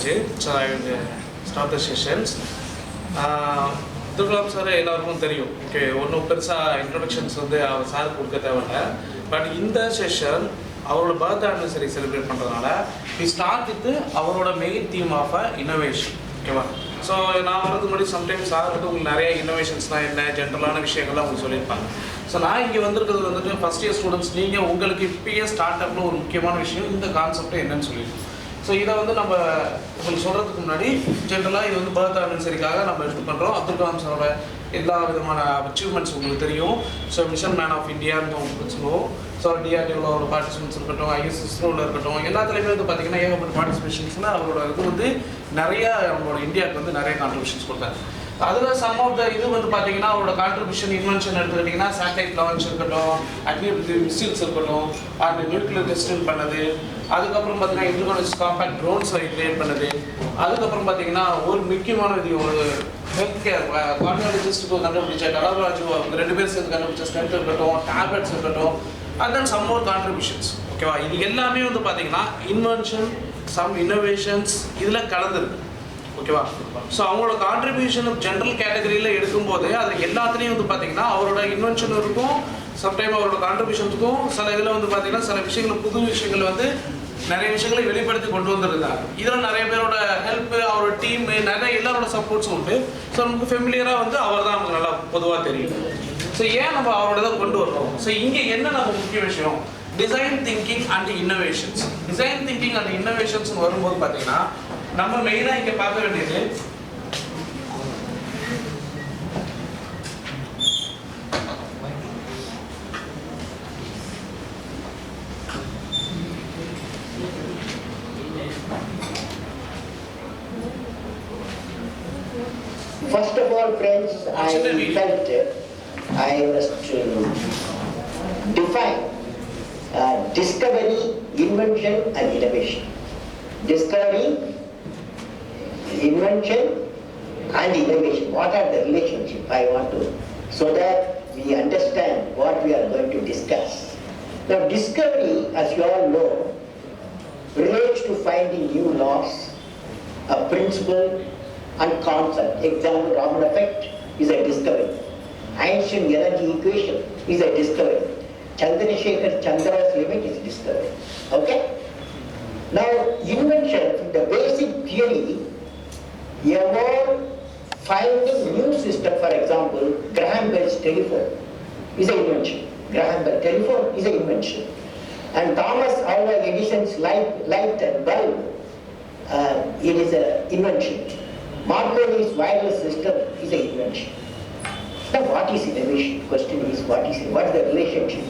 ஆயிடுச்சு. So I will start the sessions. Abdul sir எல்லாருக்கும் தெரியும். ஓகே, ஒன்றும் பெருசாக இன்ட்ரொடக்ஷன்ஸ் வந்து அவர் சார் கொடுக்க தேவையில்லை. பட் இந்த செஷன் அவரோட பர்த்டே ஆனிவர்சரி செலிப்ரேட் பண்ணுறதுனால வி ஸ்டார்ட் வித் அவரோட மெயின் தீம் ஆஃப் இன்னோவேஷன். ஓகேவா? ஸோ நான் வரதுக்கு முன்னாடி சம்டைம்ஸ் சார் வந்து உங்களுக்கு நிறைய இன்னோவேஷன்ஸ்லாம் என்ன ஜென்ரலான விஷயங்கள்லாம் உங்களுக்கு சொல்லியிருப்பாங்க. ஸோ நான் இங்கே வந்திருக்கிறது வந்துட்டு ஃபஸ்ட் இயர் ஸ்டூடெண்ட்ஸ், நீங்கள் உங்களுக்கு இப்பயே ஸ்டார்ட் அப்பில் ஒரு முக்கியமான விஷயம் இந்த கான்செப்ட் என்னன்னு சொல்லியிருக்கோம். ஸோ இதை வந்து நம்ம உங்களுக்கு சொல்கிறதுக்கு முன்னாடி ஜென்ரலாக இது வந்து பர்த் ஆனிவர்சரிக்காக நம்ம எடுத்து பண்ணுறோம். அப்துல் கலாம் சாரோட எல்லா விதமான அச்சீவ்மெண்ட்ஸ் உங்களுக்கு தெரியும். ஸோ மிஷன் மேன் ஆஃப் இந்தியான்னு உங்களுக்கு சொல்லுவோம். ஸோ டிஆர்டிஓவில் பார்ட்டிசிபென்ட்ஸ் இருக்கட்டும், ISSROவில் இருக்கட்டும், எல்லாத்துலேயுமே வந்து பார்த்திங்கன்னா ஏகப்பட்ட பார்ட்டிசிபேஷன்ஸில் அவரோட இது வந்து நிறையா நம்மளோட இந்தியாவுக்கு வந்து நிறைய கான்ட்ரிபியூஷன்ஸ் கொடுத்தாரு. அதில் சம் ஆஃப் த இது வந்து பார்த்தீங்கன்னா அவரோட கான்ட்ரிபியூஷன் இன்வென்ஷன் எடுத்துக்கிட்டிங்கன்னா சேட்டலைட் லான்ச் இருக்கட்டும், அக்னி மிசைல்ஸ் இருக்கட்டும், அந்த நியூக்ளியர் டெஸ்டிங் பண்ணது, அதுக்கப்புறம் பார்த்தீங்கன்னா இன்டர்கனெக்ட் காம்பேக்ட் ட்ரோன்ஸை கிரியேட் பண்ணது, அதுக்கப்புறம் பார்த்தீங்கன்னா ஒரு முக்கியமான இது ஒரு ஹெல்த் கேர் கார்டியாலஜிஸ்ட்டுக்கு கண்டுபிடிச்ச டலராஜு அவங்க 2 பேர் சேர்ந்து கண்டுபிடிச்ச ஸ்ட்ரென்த் இருக்கட்டும், டேப்லெட்ஸ் இருக்கட்டும், and then some more contributions. ஓகேவா? இது எல்லாமே வந்து பார்த்தீங்கன்னா இன்வென்ஷன், சம் இன்னோவேஷன்ஸ் இதில் கலந்துருக்கு. ஓகேவா? ஸோ அவங்களோட கான்ட்ரிபியூஷன் ஜென்ரல் கேட்டகரியில் எடுக்கும்போது அது எல்லாத்துலேயும் வந்து பார்த்தீங்கன்னா அவரோட இன்வென்ஷன் இருக்கும், சம்டைம் அவரோட கான்ட்ரிபியூஷன்ஸுக்கும் சில இதில் வந்து பார்த்தீங்கன்னா சில விஷயங்கள் புது விஷயங்கள் வந்து நிறைய விஷயங்களை வெளிப்படுத்தி கொண்டு வந்துருந்தாங்க. இதில் நிறைய பேரோட ஹெல்ப்பு, அவரோட டீம், நிறைய எல்லாரோட சப்போர்ட்ஸும் உண்டு. ஸோ நமக்கு ஃபெமிலியராக வந்து அவர் தான் நமக்கு நல்லா பொதுவாக தெரியும். ஸோ ஏன் நம்ம அவரோட தான் கொண்டு வர்றோம்? ஸோ இங்கே என்ன நம்ம முக்கிய விஷயம், design thinking and innovations. Design thinking and innovations வரும்போது பார்த்தீங்கன்னா நம்ம மெயினாக இங்கே பார்க்க வேண்டியது first of all, friends, I felt I was to define discovery, invention and innovation. Discovery, invention and innovation. What are the relationship I want to, so that we understand what we are going to discuss. Now, discovery, as you all know, relates to finding new laws, a principle and concept. Example, Raman effect is a discovery. Einstein energy equation is a discovery. Chandrasekhar Chandra's limit is discovery. Okay? Now, invention, the basic theory, about finding new system. For example, Graham Bell's telephone is an invention. Graham Bell telephone is an invention. And Thomas Alva Edison's light bulb, it is an invention. Marconi's wireless system is an invention. Now, what is innovation? Question is, what is the relationship?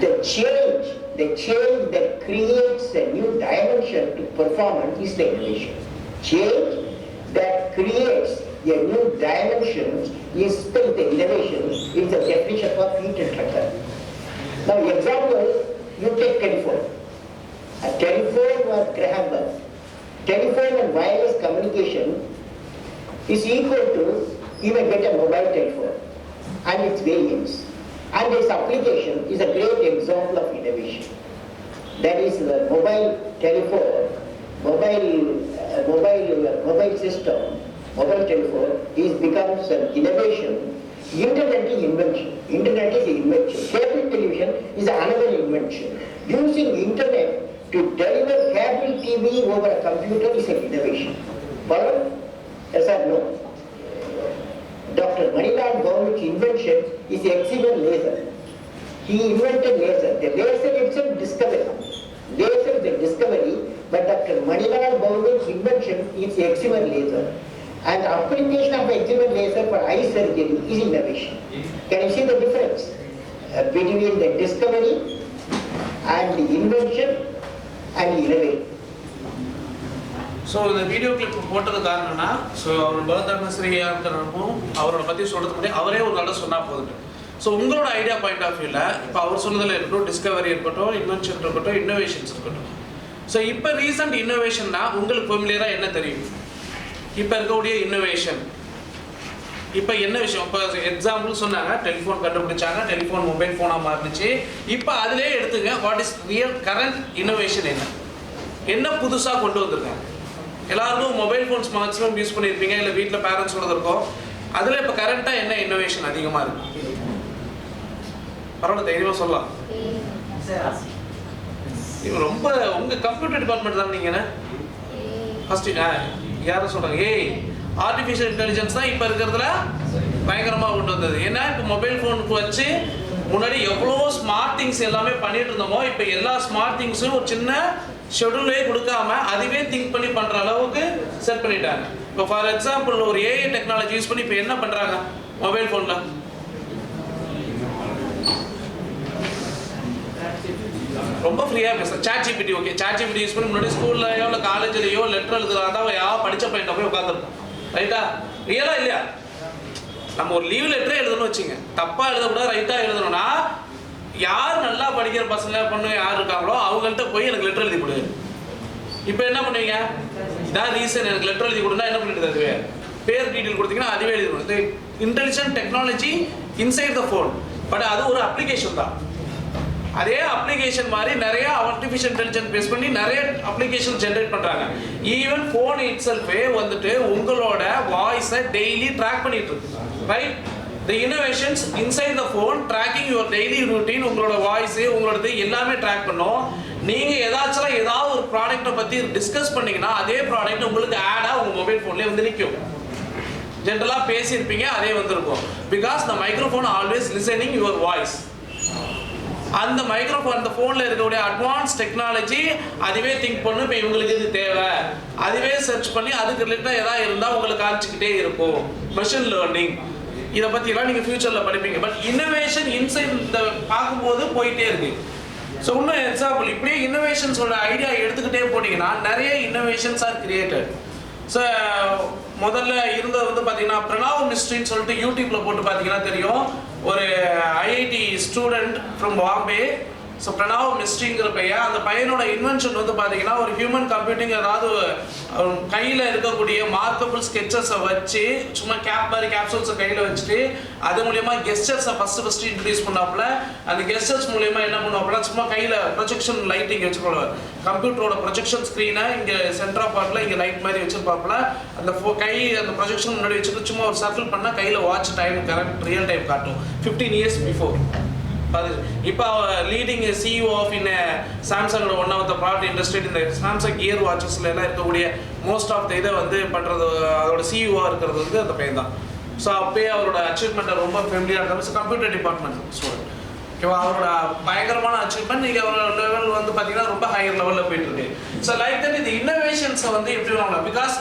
The change that creates a new dimension to performance is the innovation. Change that creates a new dimension is the innovation, is the definition for Peter Drucker. Now, example, you take telephone. A telephone was Graham Bell. Telephone and wireless communication is equal to, you may get a mobile telephone and its variants. And its application is a great example of innovation. That is the mobile telephone, mobile system, mobile telephone becomes an innovation. Internet is invention. Internet is invention. Cable television is another invention. Using internet to deliver cable TV over a computer is an innovation. Follow? Yes or no? Dr. Manilal Baumich's invention is excimer laser. He invented laser. The laser itself discovery. Laser is a discovery, but Dr. Manilal Baumich's invention is excimer laser. And application of excimer laser for eye surgery is innovation. Can you see the difference between the discovery and the invention and innovation? So இந்த video clip போட்டது காரணம்னா, so அவர் birth ஆனிவர்சரியாக இருக்கிறப்பவும் அவரோட பற்றி சொல்கிறதுக்கு முன்னாடி அவரே ஒரு நல்லா சொன்னால் போதுட்டு. ஸோ உங்களோட ஐடியா பாயிண்ட் ஆஃப் வியூவில் இப்போ அவர் சொன்னதில் இருக்கட்டும், டிஸ்கவரி இருக்கட்டும், இன்வென்ஷன் இருக்கட்டும், இன்னோவேஷன்ஸ் இருக்கட்டும். ஸோ இப்போ ரீசெண்ட் இன்னோவேஷன்னா உங்களுக்கு ஃபெமிலியராக என்ன தெரியும்? இப்போ இருக்கக்கூடிய இன்னோவேஷன் இப்போ என்ன விஷயம்? இப்போ எக்ஸாம்பிள் சொன்னாங்க, டெலிஃபோன் கண்டுபிடிச்சாங்க, டெலிஃபோன் மொபைல் ஃபோனாக மாறிச்சு. இப்போ அதிலே எடுத்துங்க, what is real current innovation, என்ன புதுசாக கொண்டு வந்திருக்காங்க? எல்லாருக்கும் மொபைல் ஃபோன்ஸ் மேக்ஸிமம் யூஸ் பண்ணியிருப்பீங்க, இல்லை வீட்டில் பேரண்ட்ஸோட இருக்கும். அதில் இப்போ கரண்ட்டாக என்ன இன்னோவேஷன் அதிகமாக இருக்கு? பரவாயில்ல, தைரியமாக சொல்லலாம். இவங்க ரொம்ப உங்கள் கம்ப்யூட்டர் டிபார்ட்மெண்ட் தான் நீங்கள் ஃபஸ்ட்டு யாரும் சொல்கிறாங்க ஏய் ஆர்டிஃபிஷியல் இன்டெலிஜென்ஸ் தான் இப்போ இருக்கிறதுல பயங்கரமாக கொண்டு வந்தது. ஏன்னா இப்போ மொபைல் ஃபோனுக்கு வச்சு முன்னாடி எவ்வளோ ஸ்மார்ட் திங்ஸ் எல்லாமே பண்ணிட்டு இருந்தோமோ, இப்போ எல்லா ஸ்மார்ட் திங்ஸும் ஒரு சின்ன ஷெடியூலே கொடுக்காம அதுவே திங்க் பண்ணி பண்ணுற அளவுக்கு செட் பண்ணிட்டாங்க. இப்போ ஃபார் எக்ஸாம்பிள் ஒரு ஏஐ டெக்னாலஜி யூஸ் பண்ணி இப்போ என்ன பண்ணுறாங்க மொபைல் ஃபோனில்? ரொம்ப ஃப்ரீயாக பேச ChatGPT. Okay, ChatGPT use பண்ணி முன்னாடி ஸ்கூல்லையோ இல்லை காலேஜ்லையோ லெட்டர் எழுதுறாங்க தான் யாரும் படித்த பையன் போய் உட்காந்துருப்போம். ரைட்டா? ரியலா இல்லையா? நம்ம ஒரு லீவ் லெட்டரே எழுதணும்னு வச்சுங்க, தப்பாக எழுதக்கூடாது, ரைட்டாக எழுதணும்னா யார் நல்லா படிக்கிற பசங்க பொண்ணு யார் இருக்காங்களோ அவங்கள்ட்ட போய் எனக்கு லெட்டர் எழுதி கொடு. இப்போ என்ன பண்ணுவீங்க? இதான் ரீசன், எனக்கு லெட்டர் எழுதி கொடுனா என்ன பண்ணிட்டு அதுவே பேர் டீட்டெயில் கொடுத்தீங்கன்னா அதுவே எழுதிடும். இது intelligent technology inside the phone. But அது ஒரு அப்ளிகேஷன் தான். அதே அப்ளிகேஷன் மாதிரி நிறைய ஆர்டிஃபிஷியல் இன்டெலிஜென்ஸ் பேஸ் பண்ணி நிறைய அப்ளிகேஷன் ஜென்ரேட் பண்றாங்க. ஈவன் ஃபோன் இட் செல்ஃபே வந்துட்டு உங்களோட வாய்ஸை டெய்லி ட்ராக் பண்ணிட்டு இருக்கு. Right? The innovations inside the phone tracking your daily routine, உங்களோட வாய்ஸ் உங்களோடது எல்லாமே ட்ராக் பண்ணும். நீங்க ஏதாவது ஒரு ப்ராடக்ட்டை பத்தி டிஸ்கஸ் பண்ணீங்கன்னா அதே ப்ராடக்ட் உங்களுக்கு ஆடா உங்க மொபைல் ஃபோன்லேயே வந்து நிற்கும். ஜென்ரலாக பேசியிருப்பீங்க, அதே வந்திருக்கும். Because the microphone always listening your voice. அந்த மைக்ரோஃபோன் அந்த ஃபோனில் இருக்கக்கூடிய அட்வான்ஸ் டெக்னாலஜி அதுவே திங்க் பண்ணி இப்போ இவங்களுக்கு இது தேவை, அதுவே சர்ச் பண்ணி அதுக்கு ரிலேட்டடாக எதாவது இருந்தால் உங்களுக்கு காமிச்சிக்கிட்டே இருக்கும். மெஷின் லேர்னிங் இதை பற்றிலாம் நீங்கள் ஃபியூச்சரில் படிப்பீங்க. பட் இன்னோவேஷன் இன்சைட் இந்த பார்க்கும்போது போயிட்டே இருக்கு. ஸோ இன்னும் எக்ஸாம்பிள் இப்படியே இன்னோவேஷன்ஸோட ஐடியா எடுத்துக்கிட்டே போனீங்கன்னா நிறைய இன்னோவேஷன்ஸ் ஆர் கிரியேட்டட். ஸோ முதல்ல இருந்தது வந்து பார்த்தீங்கன்னா பிரணாவ் மிஸ்ட்ரின்னு சொல்லிட்டு யூடியூப்ல போட்டு பார்த்தீங்கன்னா தெரியும். ஒரு IIT student from Bombay. So Pranav மிஸ்ட்ரிங்கிற பையன், அந்த பையனோட இன்வென்ஷன் வந்து பார்த்தீங்கன்னா ஒரு ஹியூமன் கம்ப்யூட்டிங், அதாவது கையில் இருக்கக்கூடிய மார்க்கபிள் ஸ்கெச்சஸை வச்சு சும்மா கேப் மாதிரி கேப்சூல்ஸை கையில் வச்சுட்டு அது மூலியமாக கெஸ்டர்ஸை ஃபஸ்ட்டு இன்ட்ரடியூஸ் பண்ணாப்புல. அந்த கெஸ்டர்ஸ் மூலியமா என்ன பண்ணுவாப்புல, சும்மா கையில் ப்ரொஜெக்ஷன் லைட்டிங் வச்சுருப்பாங்க. கம்ப்யூட்டரோட ப்ரொஜெக்ஷன் ஸ்க்ரீனை இங்கே சென்டரா பார்ட்டில் இங்கே லைட் மாதிரி வச்சுருப்பாப்புல. அந்த கை அந்த ப்ரொஜெக்ஷன் முன்னாடி வச்சுட்டு சும்மா ஒரு சர்க்கிள் பண்ணால் கையில் watch time correct real time காட்டும். 15 years பிஃபோர். இப்போ லீடிங் சிஇஓ ஆஃப் இன் சாம்சங்கோட one of the product industry இந்த சாம்சங் கியர் வாட்சஸ்ல எல்லாம் இருக்கக்கூடிய மோஸ்ட் ஆஃப் த இதை வந்து பண்ணுறது அதோட சிஇஓ இருக்கிறது வந்து அந்த பையன் தான். ஸோ அப்பயே அவரோட அச்சீவ்மெண்ட்டை ரொம்ப ஃபேமிலியாக இருக்காங்க. Computer department student. ஓகேவா? அவரோட பயங்கரமான அச்சீவ்மெண்ட் நீங்கள் அவரோட லெவல் வந்து பார்த்தீங்கன்னா ரொம்ப ஹையர் லெவலில் போயிட்டு இருக்கு. ஸோ லைக் தட் இந்த இன்னோவேஷன்ஸை வந்து எப்படி வாங்கலாம்? Because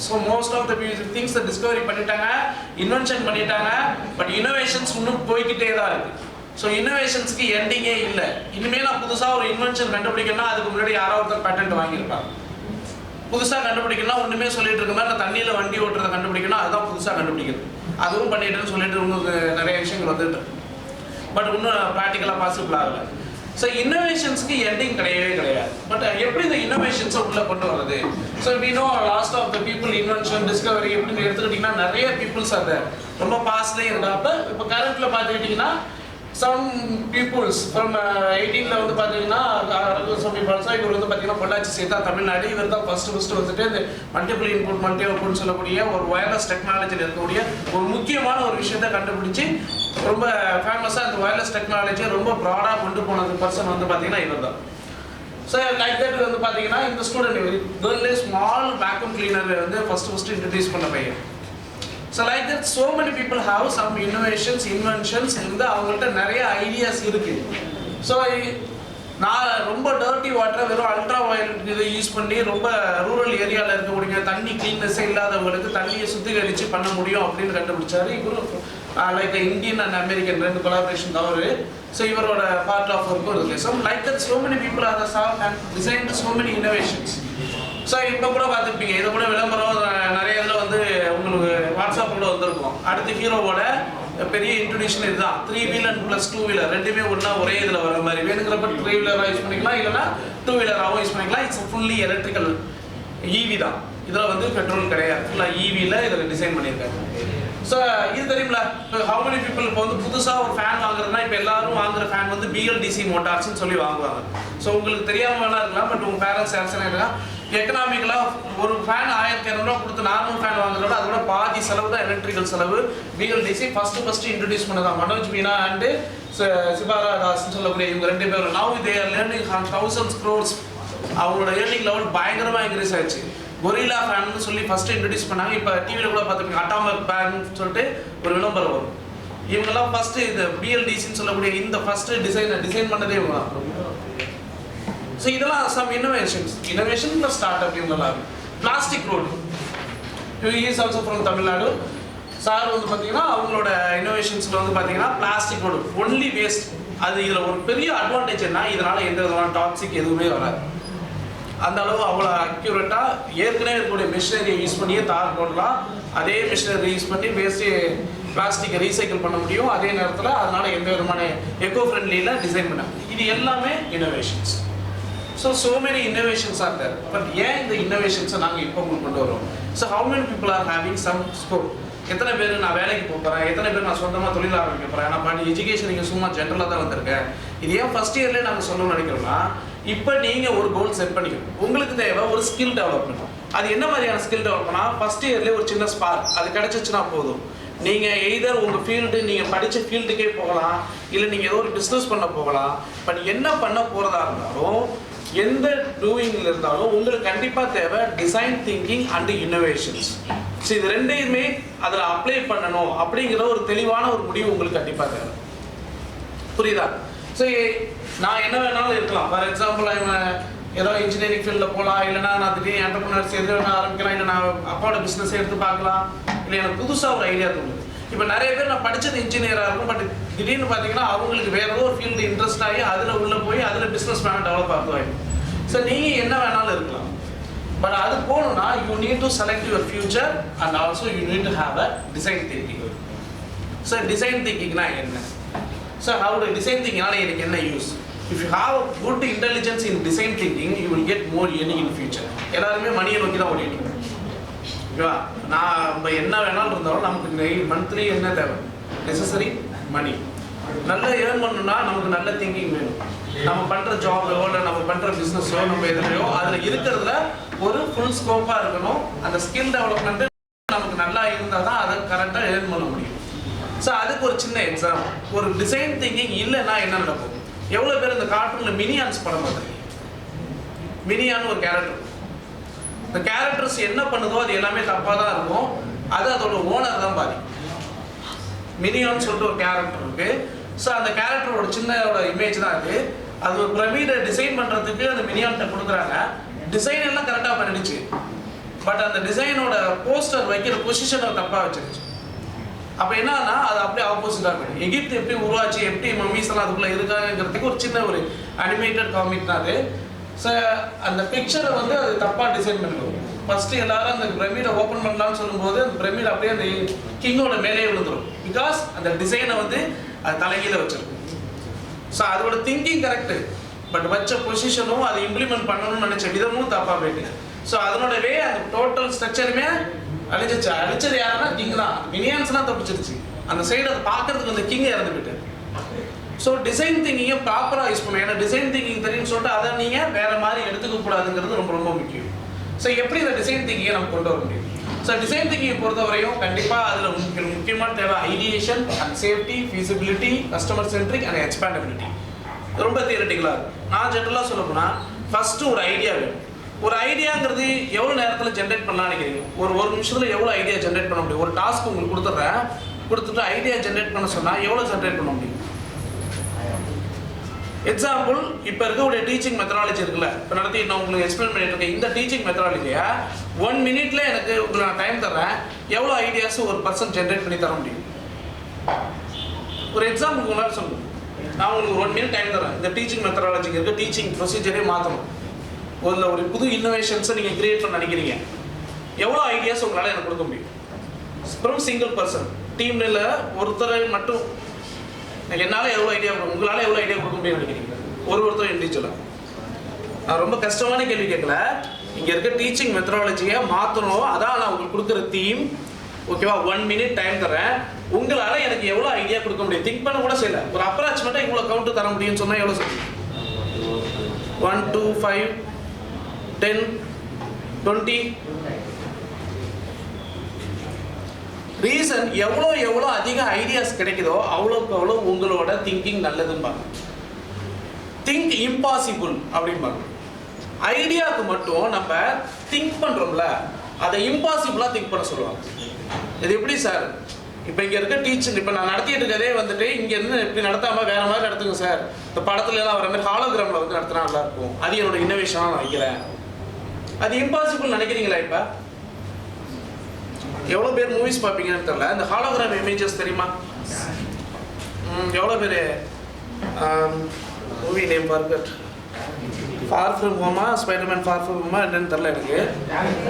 so most of the things discovery பண்ணிட்டாங்க, இன்வென்ஷன் பண்ணிட்டாங்க. பட் இன்னோவேஷன்ஸ் இன்னும் போய்கிட்டே தான் இருக்கு. ஸோ இன்னோவேஷன்ஸ்க்கு எண்டிங்கே இல்லை. இனிமேல் நான் புதுசாக ஒரு இன்வென்ஷன் கண்டுபிடிக்கணும்னா அதுக்கு முன்னாடி யாரோ ஒருத்தர் பேட்டன்ட் வாங்கியிருப்பாங்க. புதுசாக கண்டுபிடிக்கணும்னா ஒன்றுமே சொல்லிட்டு இருக்க மாதிரி நான் தண்ணியில் வண்டி ஓட்டுறதை கண்டுபிடிக்கணும், அதுதான் புதுசாக கண்டுபிடிக்கிறது. அதுவும் பண்ணிட்டுன்னு சொல்லிட்டு இன்னும் நிறைய விஷயங்கள் வந்துட்டு இருக்கு. பட் இன்னும் ப்ராக்டிக்கலாக பாசிபிள் ஆகலை. ஸோ இன்னோவேஷன்ஸ்க்கு எண்டிங் கிடையவே கிடையாது. பட் எப்படி இந்த இன்னோவேஷன்ஸை உள்ளே கொண்டு வருது? So we know last of the people invention discovery எப்படின்னு எடுத்துக்கிட்டிங்கன்னா நிறைய பீப்புள்ஸ் அது ரொம்ப பாஸ்ட்லேயே இருந்தாப்ப இப்போ கரண்ட்டில் பார்த்துக்கிட்டிங்கன்னா some peoples from 18ல வந்து பார்த்தீங்கன்னா இவர் வந்து பார்த்தீங்கன்னா பொள்ளாச்சி சேர்த்தா தமிழ்நாடு. இவர் தான் ஃபர்ஸ்ட் வந்துட்டு இந்த மல்டிபிள் இன்புட் மல்டி அவுட்புட்னு சொல்லக்கூடிய ஒரு வயர்லெஸ் டெக்னாலஜியில் இருக்கக்கூடிய ஒரு முக்கியமான ஒரு விஷயத்தை கண்டுபிடிச்சி ரொம்ப ஃபேமஸாக இந்த வயர்லெஸ் டெக்னாலஜியை ரொம்ப ப்ராடாக கொண்டு போனது பர்சன் வந்து பார்த்தீங்கன்னா இவர் தான். ஸோ லைக் தட் வந்து பார்த்தீங்கன்னா இந்த ஸ்டூடெண்ட் கேர்ள்லே ஸ்மால் வேக்யூம் கிளீனர் வந்து ஃபர்ஸ்ட் இன்ட்ரடியூஸ் பண்ண பையன். So like that so many people have some inventions இந்த அவங்கள்ட்ட நிறைய ஐடியாஸ் இருக்கு. ஸோ நான் ரொம்ப டர்ட்டி வாட்டரை வெறும் அல்ட்ரா வயலட் இதை யூஸ் பண்ணி ரொம்ப ரூரல் ஏரியாவில் இருக்கக்கூடிய தண்ணி கிளீன்னஸே இல்லாதவங்களுக்கு தண்ணியை சுத்திகரித்து பண்ண முடியும் அப்படின்னு கண்டுபிடிச்சாரு. இவரும் லைக் இந்தியன் அண்ட் அமெரிக்கன் ரெண்டு கொலாபரேஷன் தான் அவர். ஸோ இவரோட பார்ட் ஆஃப் ஒர்க்கும் இருக்குது. So like that so many people are designed so many innovations. So இப்போ கூட பார்த்துருப்பீங்க, இதை கூட விளம்பரம் நிறைய இதில் வந்து உங்களுக்கு வாட்ஸ்அப் கூட வந்திருக்கும். அடுத்து ஹீரோவோட பெரிய இன்ட்ரடியூஷன் இதுதான். 3 wheeler and plus 2 wheeler ரெண்டுமே ஒன்றா ஒரே இதில் வர மாதிரி வேணுங்கிறப்ப 3 wheeler யூஸ் பண்ணிக்கலாம், இல்லைனா 2 wheeler யூஸ் பண்ணிக்கலாம். இட்ஸ் ஃபுல்லி எலக்ட்ரிக்கல் ஈவி தான். இதில் வந்து பெட்ரோல் கிடையாது, ஃபுல்லாக ஈவியில் இதில் டிசைன் பண்ணியிருக்காங்க. ஸோ இது தெரியுங்களா? இப்போ ஹவு மெனி பீப்புள் இப்போ வந்து புதுசாக ஒரு ஃபேன் வாங்குறதுனா இப்போ எல்லாரும் வாங்குற ஃபேன் வந்து BLDC மோட்டார்ஸ்ன்னு சொல்லி வாங்குவாங்க. ஸோ உங்களுக்கு தெரியாமல் வேணா இருக்கலாம், பட் உங்கள் பேரண்ட்ஸ் யாருன்னா எக்கனாமிக்கலாக ஒரு ஃபேன் 1200 ரூபா கொடுத்து நார்மல் ஃபேன் வாங்குறதோட அதோட பாதி செலவு தான் எலக்ட்ரிக்கல் செலவு. பிஎல்டிசி ஃபர்ஸ்ட் இன்ட்ரடியூஸ் பண்ணதான் மனோஜ் மீனா அண்ட் சிபாரா தாஸ்ன்னு சொல்லக்கூடிய இவங்க 2 பேரும். Now they are learning thousands crores. அவங்களோட ஏர்னிங் லெவல் பயங்கரமாக இன்க்ரீஸ் ஆயிடுச்சு. கொரில்லா ஃபேன்னு சொல்லி ஃபர்ஸ்ட் இன்ட்ரடியூஸ் பண்ணாங்க. இப்போ டிவியில் கூட பார்த்துருப்பீங்க அட்டாமிக் ஃபேன் சொல்லிட்டு ஒரு விளம்பரம் வரும். இவங்கெல்லாம் ஃபர்ஸ்ட் இந்த பிஎல்டிசின்னு சொல்லக்கூடிய இந்த ஃபர்ஸ்ட் டிசைன் பண்ணதே இவங்க தான். ஸோ இதெல்லாம் some innovation plus start up இவங்கெல்லாம். Plastic road is also from Tamil Nadu. Sir வந்து பார்த்தீங்கன்னா அவங்களோட இனோவேஷன்ஸில் வந்து பார்த்தீங்கன்னா பிளாஸ்டிக் ரோடு ஒன்லி வேஸ்ட். அது இதில் ஒரு பெரிய அட்வான்டேஜ் என்ன, இதனால் எந்த விதமான டாக்ஸிக் எதுவுமே வராது. அந்த அளவு அவ்வளோ அக்யூரேட்டாக ஏற்கனவே இருக்கக்கூடிய மிஷினரியை யூஸ் பண்ணியே தார் போடலாம். அதே மிஷினரி யூஸ் பண்ணி வேஸ்ட்டு பிளாஸ்டிக்கை ரீசைக்கிள் பண்ண முடியும். அதே நேரத்தில் அதனால் எந்த விதமான எக்கோ ஃப்ரெண்ட்லியில் டிசைன் பண்ண. இது எல்லாமே innovations. So many innovations are there. But ஏன் இந்த இன்னோவேஷன்ஸை நாங்கள் இப்போ கொண்டு வரோம்? So how many people are having some scope? எத்தனை பேர் நான் வேலைக்கு போகிறேன், எத்தனை பேர் நான் சொந்தமாக தொழில் ஆரம்பிக்க போகிறேன். நான் பாட்டி எஜுகேஷன் நீங்கள் சும்மா ஜென்ரலாக தான் வந்திருக்கேன். இது ஏன் ஃபர்ஸ்ட் இயர்லேயே நாங்கள் சொல்லணும்னு நினைக்கிறோம்னா, இப்போ நீங்கள் ஒரு கோல் செட் பண்ணிக்கணும். உங்களுக்கு தேவை ஒரு ஸ்கில் டெவலப்மெண்ட். அது என்ன மாதிரியான ஸ்கில் டெவலப்மெண்ட்னா, ஃபர்ஸ்ட் இயர்லேயே ஒரு சின்ன ஸ்பார்க் அது கிடைச்சிச்சுன்னா போதும். நீங்கள் எய்தர் உங்கள் ஃபீல்டு நீங்கள் படித்த ஃபீல்டுக்கே போகலாம், இல்லை நீங்கள் ஏதோ ஒரு பிஸ்னஸ் பண்ண போகலாம். பட் என்ன பண்ண போகிறதா இருந்தாலும், எந்த டூயிங்கில் இருந்தாலும் உங்களுக்கு கண்டிப்பாக தேவை design thinking and innovations. So இது ரெண்டையுமே அதில் அப்ளை பண்ணணும் அப்படிங்கிற ஒரு தெளிவான ஒரு முடிவு உங்களுக்கு கண்டிப்பாக தேவை. புரியுதா? ஸோ நான் என்ன வேணாலும் இருக்கலாம். ஃபார் எக்ஸாம்பிள் ஏதோ இன்ஜினியரிங் ஃபீல்டில் போகலாம், இல்லைனா நான் திடீர்னு என்டர்பிரினர்ஸ் எது வேணா ஆரம்பிக்கலாம், இல்லை நான் அப்பாவோட பிஸ்னஸை எடுத்து பார்க்கலாம், இல்லை எனக்கு புதுசாக ஒரு ஐடியா தோணுது. இப்போ நிறைய பேர் நான் படித்தது இன்ஜினியராக இருக்கும், பட் திடீர்னு பார்த்தீங்கன்னா அவங்களுக்கு வேற ஏதோ ஒரு ஃபீல்டு இன்ட்ரெஸ்ட் ஆகி அதில் உள்ளே போய் அதில் பிஸ்னஸ் மேன் டெவலப் ஆகுவாங்க. ஸோ நீங்கள் என்ன வேணாலும் இருக்கலாம். பட் அது போகணும்னா you need to select your future and also you need to have a design thinking. So design திங்கிங்னா என்ன? ஸோ ஹவு டிசைன் திங்கிங்னால எனக்கு என்ன use? If you have a good intelligence in design thinking, you will get more earning in future. எல்லாருமே மணியை நோக்கி தான் ஓடிட்டு இருக்கோம். ஓகேவா? நம்ம என்ன வேணாலும் இருந்தாலும் நமக்கு மந்த்லி என்ன தேவை? நெசசரி மணி. நல்ல ஏர்ன் பண்ணணும்னா நமக்கு நல்ல திங்கிங் வேணும். நம்ம பண்ணுற ஜாபோ இல்லை நம்ம பண்ணுற பிஸ்னஸோ நம்ம எதுலையோ அதில் இருக்கிறதுல ஒரு ஃபுல் ஸ்கோப்பாக இருக்கணும். அந்த ஸ்கில் டெவலப்மெண்ட்டு நமக்கு நல்லா இருந்தால் தான் அதை கரெக்டாக ஏர்ன் பண்ண முடியும். ஸோ அதுக்கு ஒரு சின்ன எக்ஸாம்பிள். ஒரு டிசைன் திங்கிங் இல்லைன்னா என்ன நடக்கும்? எவ்வளோ பேர் இந்த கார்ட்டூனில் மினியான்ஸ் படம் பார்த்துருக்கீங்க? மினியான்னு ஒரு கேரக்டர். இந்த கேரக்டர்ஸ் என்ன பண்ணுதோ அது எல்லாமே தப்பாக தான் இருக்கும். அது அதோட ஓனர் தான் பாதி. மினியான்னு சொல்லிட்டு ஒரு கேரக்டர் இருக்கு. ஸோ அந்த கேரக்டரோட சின்னோட இமேஜ் தான் அது. அது ஒரு பிரமிடை டிசைன் பண்ணுறதுக்கு அந்த மினியான்கிட்ட கொடுக்குறாங்க. டிசைன் எல்லாம் கரெக்டாக பண்ணிடுச்சு. பட் அந்த டிசைனோட போஸ்டர் வைக்கிற பொசிஷனை தப்பாக வச்சிருச்சு. அப்போ என்னன்னா அது அப்படியே ஆப்போசிட்டாக போயிடும். எகிப்து எப்படி உருவாச்சு, எப்படி மம்மிஸ் எல்லாம் அதுக்குள்ளே இருக்காங்கிறதுக்கு ஒரு சின்ன ஒரு அனிமேட்டட் காமிக் தான் அது. ஸோ அந்த பிக்சரை வந்து அது தப்பாக டிசைன் பண்ணிடுவோம். ஃபர்ஸ்ட் எல்லாரும் அந்த பிரமிடை ஓப்பன் பண்ணலாம்னு சொல்லும்போது அந்த பிரமிட் அப்படியே அந்த கிங்கோட மேலே விழுந்துடும். பிகாஸ் அந்த டிசைனை வந்து அது தலைகீழ வச்சிருக்கும். ஸோ அதோட திங்கிங் கரெக்டு, பட் வச்ச பொசிஷனும் அதை இம்ப்ளிமெண்ட் பண்ணணும்னு நினைச்ச விதமும் தப்பாக போயிட்டு. ஸோ அதனோட அந்த டோட்டல் ஸ்ட்ரக்சருமே அழிச்சிச்சு. அழிச்சது யாருன்னா கிங் தான். மினியான்ஸ்லாம் தப்பிச்சிருச்சு. அந்த சைடு அதை பார்க்கறதுக்கு அந்த கிங் இறந்து போயிட்டு. ஸோ டிசைன் திங்கிங்கை ப்ராப்பராக யூஸ் பண்ணுங்க. ஏன்னா டிசைன் திங்கிங் தெரியும்னு சொல்லிட்டு அதை நீங்கள் வேற மாதிரி எடுத்துக்க கூடாதுங்கிறது ரொம்ப ரொம்ப முக்கியம். ஸோ எப்படி இந்த டிசைன் திங்கிங்கை நம்ம கொண்டு வர முடியும்? ஸோ டிசைன் திங்கிங்கை பொறுத்தவரையும் கண்டிப்பாக அதில் முக்கியமான தேவை ideation and safety, feasibility, customer centric and expandability. ரொம்ப தியரட்டிக்கலாக இருக்கும். நான் ஜென்ரலாக சொல்ல போனால் ஃபஸ்ட்டு ஒரு ஐடியா வேணும். ஒரு ஐடியாங்கிறது எவ்வளோ நேரத்தில் ஜென்ரேட் பண்ணலாம்னு நினைக்கிறீங்க? ஒரு நிமிஷத்தில் எவ்வளோ ஐடியா ஜென்ரேட் பண்ண முடியும்? ஒரு டாஸ்க் உங்களுக்கு கொடுத்துட்டு ஐடியா ஜென்ரேட் பண்ண சொன்னால் எவ்வளோ ஜென்ரேட் பண்ண முடியும்? எக்ஸாம்பிள், இப்போ இருக்கக்கூடிய டீச்சிங் மெத்தடாலஜி இருக்குல்ல, இப்போ நடத்தி நான் உங்களுக்கு எக்ஸ்பிளைன் பண்ணிட்டு இருக்கேன். இந்த டீச்சிங் மெத்தடாலஜியை 1 minute எனக்கு உங்களுக்கு நான் டைம் தர்றேன். எவ்வளோ ஐடியாஸ் ஒரு பர்சன் ஜென்ரேட் பண்ணி தர முடியும்? ஒரு எக்ஸாம்பிள் உங்களால் சொல்லுங்கள். நான் உங்களுக்கு 1 minute டைம் தரேன். இந்த டீச்சிங் மெத்தடாலஜிக்கு இருக்க டீச்சிங் ப்ரொசீஜரே மாற்றணும். ஒரு புது இன்னோவேஷன்ஸை நீங்கள் கிரியேட் பண்ண நினைக்கிறீங்க. எவ்வளோ ஐடியாஸ் உங்களால் எனக்கு கொடுக்க முடியும்? ஃப்ரம் சிங்கிள் பர்சன், டீமில் ஒருத்தரை மட்டும் என்னால் எவ்வளோ ஐடியா கொடுக்கும், உங்களால் எவ்வளோ ஐடியா கொடுக்க முடியும்னு நினைக்கிறீங்க? ஒருத்தர் இண்டிவிஜுவலாக. நான் ரொம்ப கஷ்டமான கேள்வி கேட்கல. இங்கே இருக்க டீச்சிங் மெத்தடாலஜியை மாற்றணும், அதான் நான் உங்களுக்கு கொடுக்குற தீம். ஓகேவா? 1 minute டைம் தரேன். உங்களால் எனக்கு எவ்வளோ ஐடியா கொடுக்க முடியும்? திங்க் பண்ண கூட செய்யலை. ஒரு அப்ராக்சிமேட்டாக இவ்வளோ கவுண்ட்டு தர முடியும்னு சொன்னால் எவ்வளோ சொல்லுங்கள்? 1 2 5 10 20. ரீசன் எவ்வளோ அதிக ஐடியாஸ் கிடைக்குதோ அவ்வளோக்கு அவ்வளோ உங்களோட திங்கிங் நல்லதும்பாங்க. திங்க் இம்பாசிபிள் அப்படிம்பாங்க. ஐடியாவுக்கு மட்டும் நம்ம திங்க் பண்ணுறோம்ல, அதை இம்பாசிபிளாக திங்க் பண்ண சொல்லுவாங்க. இது எப்படி சார், இப்போ இங்கே இருக்க டீச்சர், இப்போ நான் நடத்திட்டு இருக்கதே வந்துட்டு இங்கேருந்து இப்படி நடத்தாமல் வேறு மாதிரி நடத்துங்க சார், இந்த படத்துல எல்லாம் வர மாதிரி ஹாலோகிராமில் வந்து நடத்தினா நல்லாயிருக்கும், அது என்னோட இன்னோவேஷனாக நான் வைக்கிறேன். அது இம்பாசிபிள் நினைக்கிறீங்களா? இப்போ எவ்வளோ பேர் மூவிஸ் பார்ப்பீங்கன்னு தெரியல, இந்த ஹாலோகிராம் இமேஜஸ் தெரியுமா? எவ்வளோ பேர் மூவி நேம் பார்க்கட் ஃபார் ஃப்ரம் ஹோமா, ஸ்பைடர்மேன் ஃபார் ஃப்ரம் ஹோமா என்னன்னு தெரில எனக்கு.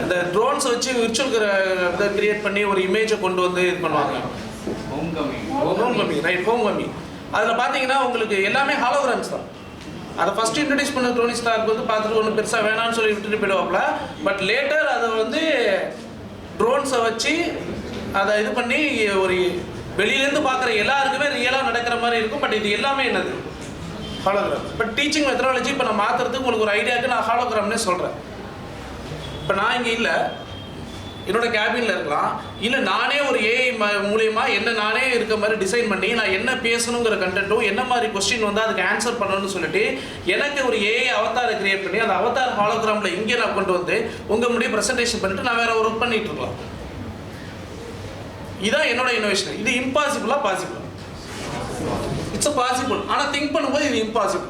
இந்த ட்ரோன்ஸ் வச்சு விர்ச்சுவல் இதை கிரியேட் பண்ணி ஒரு இமேஜை கொண்டு வந்து இது பண்ணுவாங்க. ஹோம் கம்மி ரைட், ஹோம் கம்மி. அதில் பார்த்தீங்கன்னா உங்களுக்கு எல்லாமே ஹாலோகிராம்ஸ் தான். அதை ஃபஸ்ட்டு இன்ட்ரடியூஸ் பண்ண டோனி ஸ்டார்க் வந்து பார்த்துட்டு ஒன்றும் பெருசாக வேணான்னு சொல்லி விட்டுட்டு போயிடுவாப்புல. பட் லேட்டர் அதை வந்து ட்ரோன்ஸை வச்சு அதை இது பண்ணி ஒரு வெளியிலேருந்து பார்க்குற எல்லாருக்குமே ரியலாக நடக்கிற மாதிரி இருக்கும். பட் இது எல்லாமே என்னது? ஹாலோகிராம். பட் டீச்சிங் மெத்தடாலஜி இப்போ நான் மாற்றுறதுக்கு உங்களுக்கு ஒரு ஐடியாவுக்கு நான் ஹாலோகிராம்னே சொல்கிறேன். இப்போ நான் இங்கே இல்லை, என்னோட கேபினில் இருக்கலாம், இல்லை நானே ஒரு ஏஐ மூலியமா என்ன நானே இருக்க மாதிரி டிசைன் பண்ணி நான் என்ன பேசணுங்கிற கண்டென்ட்டும் என்ன மாதிரி கொஸ்டின் வந்து அதுக்கு ஆன்சர் பண்ணணும்னு சொல்லிட்டு எனக்கு ஒரு ஏஐ அவதாரை கிரியேட் பண்ணி அந்த அவதார் ஹாலோகிராமில் இங்கே நான் கொண்டு வந்து உங்கள் முன்னாடி ப்ரெசன்டேஷன் பண்ணிட்டு நான் வேற ஒரு ஒர்க் பண்ணிட்டு இருக்கலாம். இதான் என்னோட இன்னோவேஷன். இது இம்பாசிபிளா பாசிபிள்? It's possible. ஆனால் திங்க் பண்ணும்போது இது இம்பாசிபிள்.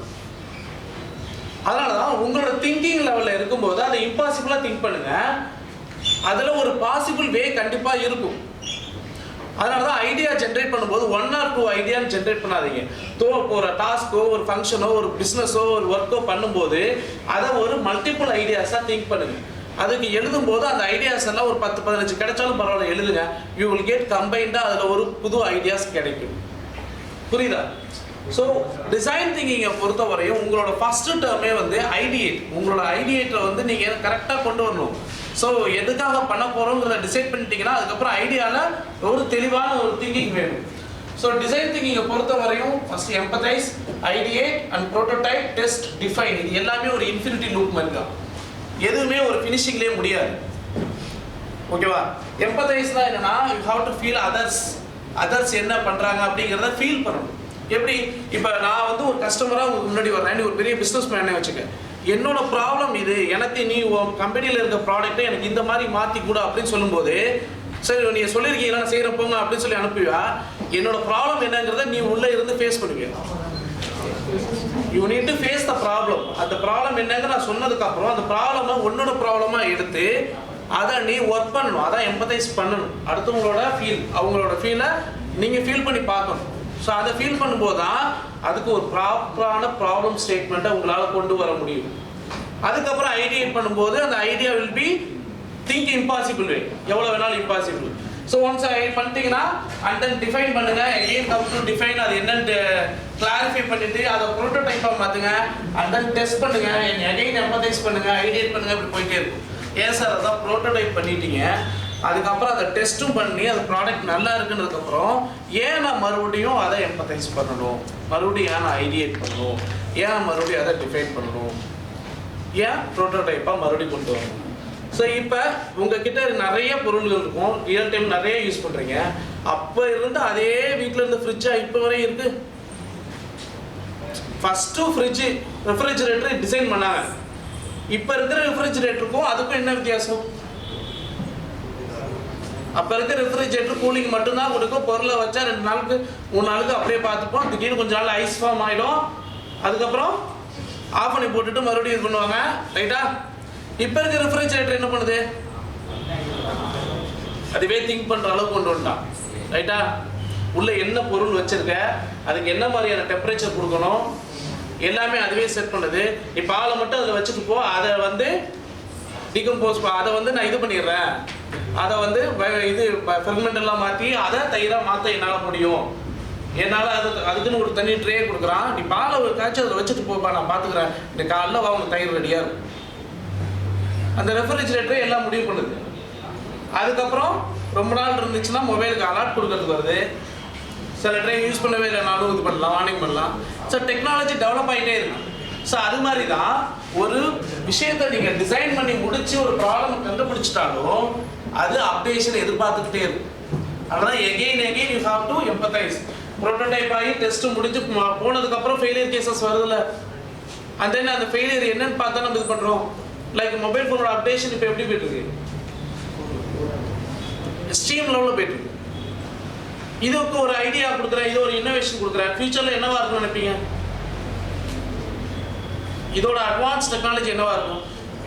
அதனால தான் உங்களோட திங்கிங் லெவலில் இருக்கும்போது அதை இம்பாசிபிளாக திங்க் பண்ணுங்க. அதில் ஒரு பாசிபிள் வே கண்டிப்பாக இருக்கும். அதனால தான் ஐடியா ஜென்ரேட் பண்ணும்போது 1 or 2 ஐடியான்னு ஜென்ரேட் பண்ணாதீங்க. ஒரு டாஸ்க்கோ, ஒரு ஃபங்க்ஷனோ, ஒரு பிஸ்னஸோ, ஒரு ஒர்க்கோ பண்ணும்போது அதை ஒரு மல்டிபிள் ஐடியாஸாக திங்க் பண்ணுங்க. அதுக்கு எழுதும்போது அந்த ஐடியாஸ் எல்லாம் ஒரு 10-15 கிடைச்சாலும் பரவாயில்ல எழுதுங்க. யூ வில் கெட் கம்பைண்டாக அதில் ஒரு புது ஐடியாஸ் கிடைக்கும். புரியுதா? ஸோ டிசைன் திங்கிங்கை பொறுத்தவரையும் உங்களோட ஃபஸ்ட்டு டேர்மே வந்து ஐடியேட். உங்களோட ஐடியேட்டை வந்து நீங்கள் கரெக்டாக கொண்டு வரணும். ஸோ எதுக்காக பண்ண போகிறோங்கிறத டிசைட் பண்ணிட்டீங்கன்னா அதுக்கப்புறம் ஐடியாவில் ஒரு தெளிவான ஒரு திங்கிங் வேணும். ஸோ டிசைன் திங்கிங்கை பொறுத்தவரையும் first empathise, ideate and prototype, test, define. இது எல்லாமே ஒரு இன்ஃபினிட்டி லூப் மாதிரி தான். எதுவுமே ஒரு ஃபினிஷிங்லேயே முடியாது. ஓகேவா? எம்பத்தைஸ்னா என்னன்னா you have to feel others என்ன பண்ணுறாங்க அப்படிங்கிறத ஃபீல் பண்ணணும். எப்படி? இப்போ நான் வந்து ஒரு கஸ்டமராக உங்களுக்கு முன்னாடி வரேன், நீ ஒரு பெரிய பிஸ்னஸ் மேனே வச்சுக்க, என்னோட ப்ராப்ளம் இது, எனக்கு நீ கம்பெனியில் இருக்க ப்ராடக்ட்டை எனக்கு இந்த மாதிரி மாற்றி கூட அப்படின்னு சொல்லும்போது, சரி நீங்கள் சொல்லியிருக்கீங்களா நான் செய்கிற போங்க அப்படின்னு சொல்லி அனுப்புவியா? என்னோட ப்ராப்ளம் என்னங்கிறத நீ உள்ளே இருந்து ஃபேஸ் பண்ணுவியா? You need to face the problem. அந்த ப்ராப்ளம் என்னங்க நான் சொன்னதுக்கப்புறம் அந்த ப்ராப்ளமை உன்னோட ப்ராப்ளமாக எடுத்து அதை நீ ஒர்க் பண்ணணும். அதான் எம்பத்தைஸ் பண்ணணும். அடுத்தவங்களோட அவங்களோட ஃபீலை நீங்கள் ஃபீல் பண்ணி பார்க்கணும். ஸோ அதை ஃபீல் பண்ணும்போது தான் அதுக்கு ஒரு ப்ராப்பரான ப்ராப்ளம் ஸ்டேட்மெண்ட்டை உங்களால் கொண்டு வர முடியும். அதுக்கப்புறம் ஐடியேட் பண்ணும்போது அந்த idea will be think impossible way, எவ்வளோ வேணாலும் இம்பாசிபிள். ஸோ ஒன்ஸ் பண்ணிட்டீங்கன்னா அண்ட் தென் டிஃபைன் பண்ணுங்க. எகெயின் கம் டு டிஃபைன், அது என்னன்னு கிளாரிஃபை பண்ணிட்டு அதை ப்ரோட்டோடைப்பாக மாற்றுங்க. அண்ட் தென் டெஸ்ட் பண்ணுங்க, எகெயின் எம்பத்தைஸ் பண்ணுங்க, ஐடியேட் பண்ணுங்க, இப்படி போயிட்டே இருக்கும். ஏன் சார் அதான் ப்ரோட்டோடைப் பண்ணிட்டீங்க, அதுக்கப்புறம் அதை டெஸ்ட்டும் பண்ணி அது ப்ராடக்ட் நல்லா இருக்குன்றதுக்கப்புறம் ஏன் நான் மறுபடியும் அதை எம்பத்தைஸ் பண்ணணும், மறுபடியும் ஏன் நான் ஐடியேட் பண்ணணும், ஏன் மறுபடியும் அதை டிஃபைன் பண்ணணும், ஏன் ப்ரோட்டோடைப்பாக மறுபடியும் கொண்டு வரணும். ஸோ இப்போ உங்ககிட்ட நிறைய பொருள்கள் இருக்கும், ரியல் டைம் நிறைய யூஸ் பண்ணுறீங்க. அப்போ இருந்து அதே வீட்டில் இருந்து ஃப்ரிட்ஜாக இப்போ வரையும் இருக்குது. ஃபஸ்ட்டு ஃப்ரிட்ஜு ரெஃப்ரிஜிரேட்டர் டிசைன் பண்ணாங்க. இப்போ இருக்கிற ரெஃப்ரிஜிரேட்டருக்கும் அதுக்கும் என்ன வித்தியாசம்? அப்போ இருக்கிற ரெஃப்ரிஜிரேட்டர் கூலிங் மட்டும்தான் கொடுக்கும். பொருளை வச்சா 2 நாளுக்கு 3 நாளுக்கு அப்படியே பார்த்துப்போம். திடீர்னு கொஞ்சம் நாள் ஐஸ் ஃபார்ம் ஆகிடும், அதுக்கப்புறம் ஆஃப் பண்ணி போட்டுட்டு மறுபடியும் இது பண்ணுவாங்க. ரைட்டா? இப்போ இருக்கிற ரெஃப்ரிஜிரேட்டர் என்ன பண்ணுது? அதுவே திங்க் பண்ணுற அளவுக்கு கொண்டு வந்துட்டான். ரைட்டா? உள்ளே என்ன பொருள் வச்சிருக்க, அதுக்கு என்ன மாதிரியான டெம்பரேச்சர் கொடுக்கணும், எல்லாமே அதுவே செட் பண்ணுது. நீ பாலை மட்டும் அதில் வச்சுட்டு போ, அதை வந்து டிகம்போஸ் அதை வந்து நான் இது பண்ணிடுறேன், அதை வந்து இது ஃபெர்மெண்ட் எல்லாம் மாற்றி அதை தயிராக மாற்ற என்னால் முடியும். என்னால் அதுக்குன்னு ஒரு தண்ணி ட்ரே கொடுக்குறான், நீ பாலை காய்ச்சி அதில் வச்சுட்டு போப்பா, நான் பார்த்துக்கிறேன், இந்த காலைல அவங்க தயிர் ரெடியாக இருக்கும். அந்த ரெஃப்ரிஜிரேட்டரே எல்லாம் முடிவு பண்ணுது. அதுக்கப்புறம் ரொம்ப நாள் இருந்துச்சுன்னா மொபைலுக்கு அலர்ட் கொடுக்கறதுக்கு வருது. சில டைம் யூஸ் பண்ணவே இல்லை, நானும் இது பண்ணலாம், வார்னிங் பண்ணலாம். ஸோ டெக்னாலஜி டெவலப் ஆகிட்டே இருக்கு. ஸோ அது மாதிரி தான் ஒரு விஷயத்தை நீங்கள் டிசைன் பண்ணி முடிச்சு ஒரு ப்ராப்ளம் கண்டுபிடிச்சிட்டாலும் அது அப்டேஷன் எதிர்பார்த்துக்கிட்டே இருக்கும். அதனால் again you have to empathise. Prototype ஆகி டெஸ்ட் முடிஞ்சு போனதுக்கப்புறம் ஃபெயிலியர் கேசஸ் வருதுல்ல, அண்ட் தென் அந்த ஃபெயிலியர் என்னன்னு பார்த்தா நம்ம இது பண்ணுறோம். லைக் மொபைல் ஃபோனோட அப்டேஷன் இப்போ எப்படி போயிட்டு இருக்கு, ஸ்ட்ரீம் லெவலில் போயிட்டு இருக்கு. இதுக்கு ஒரு ஐடியா கொடுக்குறேன், இது ஒரு இன்னோவேஷன் கொடுக்குறேன், ஃபியூச்சரில் என்னவா இருக்கும்னு நினைப்பீங்க? இதோட அட்வான்ஸ் டெக்னாலஜி என்னவா இருக்கும்?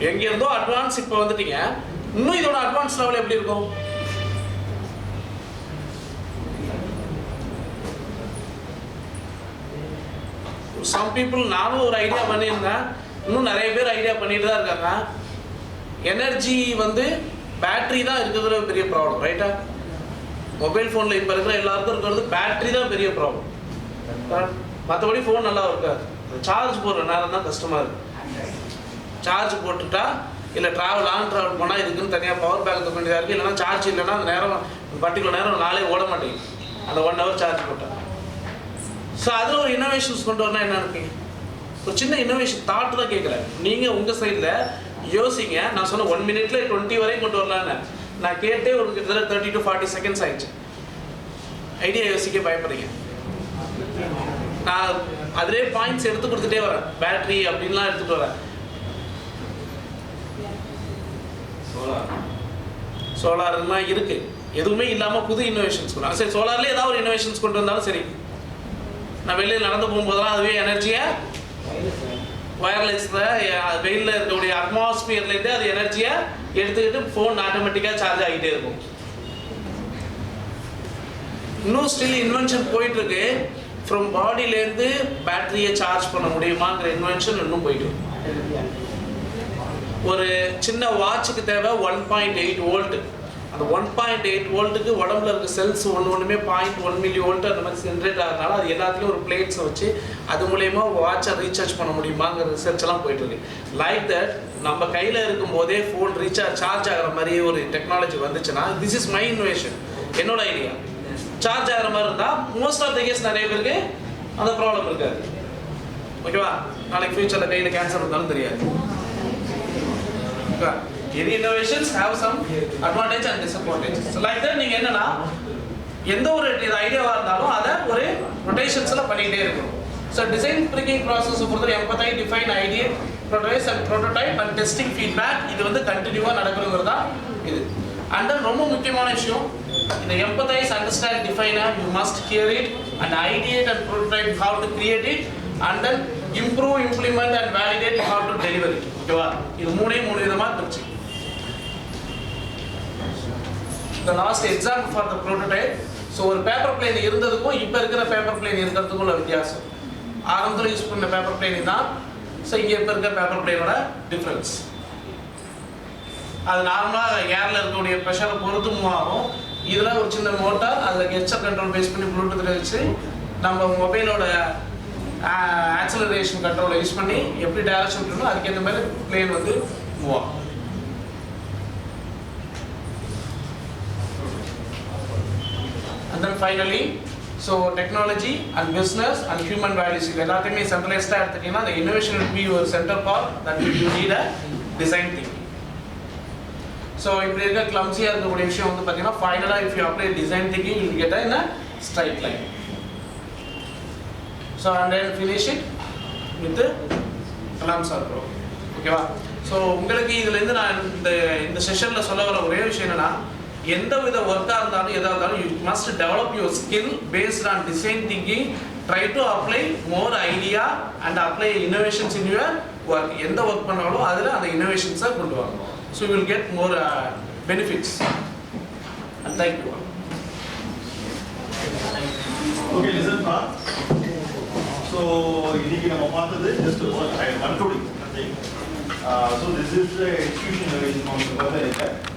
எங்க இருந்தோ அட்வான்ஸ் இப்போ வந்துட்டீங்க, இன்னும் இதோட அட்வான்ஸ் லெவல் எப்படி இருக்கும்? சம் பீப்புள், நானும் ஒரு ஐடியா பண்ணியிருந்தேன், இன்னும் நிறைய பேர் ஐடியா பண்ணிட்டு தான் இருக்காங்க. எனர்ஜி வந்து பேட்டரி தான் இருக்கிறதுல பெரிய ப்ராப்ளம், ரைட்டா? மொபைல் ஃபோனில் இப்போ இருக்கிற எல்லாருக்கும் இருக்கிறது பேட்டரி தான் பெரிய ப்ராப்ளம். மற்றபடி ஃபோன் நல்லா இருக்காது. சார்ஜ் போடுற நேரம் தான் கஷ்டமாக இருக்குது. சார்ஜ் போட்டுட்டா இல்லை லாங் ட்ராவல் போனால் இதுக்குன்னு தனியாக பவர் பேங்க் தூக்க வேண்டியதாக இருக்குது. இல்லைனா சார்ஜ் இல்லைன்னா அந்த நேரம் பர்டிகுலர் நேரம் நாளே ஓட மாட்டேங்குது அந்த 1 hour சார்ஜ் போட்டால். ஸோ அதில் ஒரு இன்னோவேஷன்ஸ் கொண்டு வரணும். என்ன நினைப்பீங்க? ஒரு சின்ன இன்னோவேஷன் தாட் தான் கேட்குறேன். நீங்கள் உங்கள் சைடில் யோசிங்க. நான் சொன்ன 1 minute 20 வரையும் கொண்டு வரலான்னு நான் கேட்டே ஒரு கிட்டத்தட்ட 30 to 40 seconds ஆயிடுச்சு. ஐடியா யோசிக்க பயப்படுறீங்க. நான் அதிலே பாயிண்ட்ஸ் எடுத்து கொடுத்துட்டே வரேன். பேட்டரி அப்படின்லாம் எடுத்துகிட்டு வரேன். சோலார் இதெல்லாம் இருக்குது, எதுவுமே இல்லாமல் புது இன்னோவேஷன்ஸ் கொண்டு. சரி, சோலார்லேயே ஏதாவது ஒரு இன்னோவேஷன்ஸ் கொண்டு வந்தாலும் சரி. நான் வெளியில் நடந்து போகும்போதெல்லாம் அதுவே எனர்ஜியை வயர்லெஸில் வெயிலில் இருக்கக்கூடிய அட்மாஸ்பியர்லேருந்து அது எனர்ஜியை எடுத்துக்கிட்டு ஃபோன் ஆட்டோமேட்டிக்காக சார்ஜ் ஆகிட்டே இருக்கும். இன்னும் ஸ்டில் இன்வென்ஷன் போயிட்டுருக்கு. ஃப்ரம் பாடியிலேருந்து பேட்டரியை சார்ஜ் பண்ண முடியுமாங்கிற இன்வென்ஷன் இன்னும் போயிட்டு. ஒரு சின்ன வாட்சுக்கு தேவை 1.8 volt. அந்த 1.8 voltக்கு உடம்புல இருக்க செல்ஸ் ஒன்றுமே 0.1 millivolt அந்த மாதிரி ஜென்ரேட் ஆகிறதுனால அது எல்லாத்துலேயும் ஒரு பிளேட்ஸை வச்சு அது மூலயமா வாட்சை ரீசார்ஜ் பண்ண முடியுமாங்கிற ரிசர்ச் எல்லாம் போயிட்டு இருக்கு. லைக் தட் நம்ம கையில் இருக்கும் போதே ஃபோன் சார்ஜ் ஆகிற மாதிரி ஒரு டெக்னாலஜி வந்துச்சுன்னா, திஸ் இஸ் மை இன்வென்ஷன், என்னோட ஐடியா. சார்ஜ் ஆகிற மாதிரி இருந்தால் மோஸ்ட் ஆஃப் த கேஸ் நிறைய பேருக்கு அந்த ப்ராப்ளம் இருக்காது. ஓகேவா? நாளைக்கு ஃபியூச்சரில் கையில் கேன்சர் இருந்தாலும் தெரியாது. Any innovations have some advantage and disadvantages. So like that நீங்க என்னன்னா எந்த ஒரு ஐடியாவா இருந்தாலும் அதை ஒரு ரொட்டேஷன்ஸ்ல பண்ணிட்டே இருக்கணும். So design thinking process பொறுத்தவரை empathize, define, ideate, prototype and testing feedback இது வந்து கண்டினியூவா நடக்கணுங்கிறது தான் இது. And then ரொம்ப முக்கியமான விஷயம், இந்த empathize, understand, define, you must hear it and ideate and prototype how to create it and then improve, implement and validate how to deliver it. ஓகேவா? இது மூணு விதமா இருந்துச்சு. The last example for the prototype. So ஒரு paper plane இருந்ததுக்கும் இப்போ இருக்கிற paper plane இருக்கிறதுக்கும் உள்ள வித்தியாசம். ஆரம்பத்தில் யூஸ் பண்ண பேப்பர் பிளேன் தான். ஸோ இங்கே இப்போ இருக்கிற பேப்பர் பிளேனோட டிஃப்ரென்ஸ். அது நார்மலாக ஏரில் இருக்கக்கூடிய ப்ரெஷரை பொறுத்து மூவ் ஆகும். இதில் ஒரு சின்ன மோட்டார், அதில் கெஸ்டர் கண்ட்ரோல் பேஸ் பண்ணி ப்ளூடூத்தில் வச்சு நம்ம மொபைலோட ஆக்சலரேஷன் கண்ட்ரோலை யூஸ் பண்ணி எப்படி டைரக்ஷன் இருக்கணும் அதுக்கேற்ற மாதிரி பிளேன் வந்து மூவ் ஆகும். And then finally, so technology and business and human values எல்லாத்தையுமே சென்ட்ரலைஸ்டாக எடுத்துட்டீங்கன்னா the innovation will be your center part, that you need a design thinking. So இப்படி இருக்க கிளம்ஸியாக இருக்கக்கூடிய விஷயம் வந்து பார்த்தீங்கன்னா ஃபைனலாக if you apply design thinking you will get in a straight line. So and then finish it with the clumps or pro. ஓகேவா? So உங்களுக்கு இதுலேருந்து நான் இந்த செஷனில் சொல்ல வர ஒரே விஷயம் என்னன்னா, எந்த வித ஒர்க்காக இருந்தாலும் எதாக இருந்தாலும் you must develop your skill based on design thinking. Try to apply more idea and apply innovations in your work. எந்த ஒர்க் பண்ணாலும் அதில் அந்த இன்னோவேஷன்ஸை கொண்டு வாங்க. So you will get more benefits. And thank you. Okay, listen பா. So இன்னைக்கு நம்ம பார்த்தது just concluding. So this is execution engineering